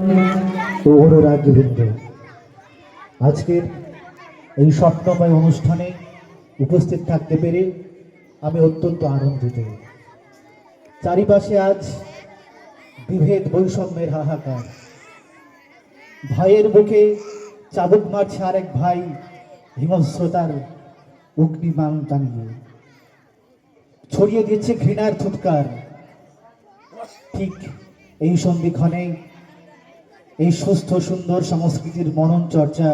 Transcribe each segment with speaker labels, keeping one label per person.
Speaker 1: ও অনুরাগীবৃন্দ, আজকের এই স্বপ্নময় অনুষ্ঠানে উপস্থিত থাকতে পেরে আমি অত্যন্ত আনন্দিত। চারিপাশে আজ বিভেদ বৈষম্যের হাহাকার। ভাইয়ের বুকে চাবুক মারছে আরেক ভাই হিংস্রতার অগ্নিবাণ টানিয়ে, ছড়িয়ে দিচ্ছে ঘৃণার ফুৎকার। ঠিক এই সন্ধিক্ষণে এই সুস্থ সুন্দর সংস্কৃতির মনন চর্চা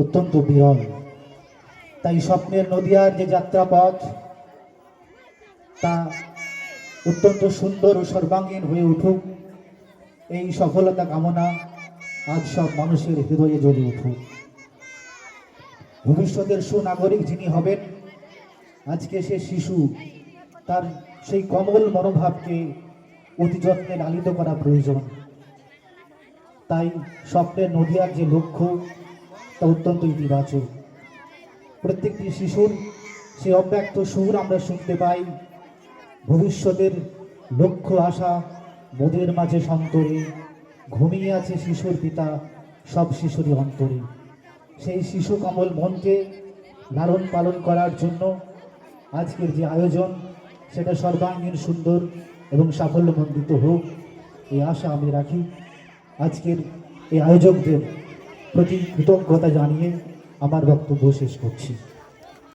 Speaker 1: অত্যন্ত বিরল। তাই স্বপ্নের নদিয়ার যে যাত্রাপথ তা অত্যন্ত সুন্দর ও সর্বাঙ্গীন হয়ে উঠুক, এই সফলতা কামনা আজ সব মানুষের হৃদয়ে জ্বলে উঠুক। ভবিষ্যতের সুনাগরিক যিনি হবেন, আজকে সে শিশু, তার সেই কমল মনোভাবকে অতি যত্নে লালিত করা প্রয়োজন। তাই স্বপ্নের নদিয়ার যে লক্ষ্য তা অত্যন্ত ইতিবাচক। প্রত্যেকটি শিশুর সে অব্যক্ত সুর আমরা শুনতে পাই। ভবিষ্যতের লক্ষ্য আশা মোদের মাঝে সন্তরে, ঘুমিয়ে আছে শিশুর পিতা সব শিশুরই অন্তরে। সেই শিশু কমল মনকে লালন পালন করার জন্য আজকের যে আয়োজন সেটা সর্বাঙ্গীন সুন্দর এবং সাফল্যমণ্ডিত হোক, এই আশা আমি রাখি। আজকের এই আয়োজকদের প্রতি কৃতজ্ঞতা জানিয়ে আমার বক্তব্য শেষ করছি।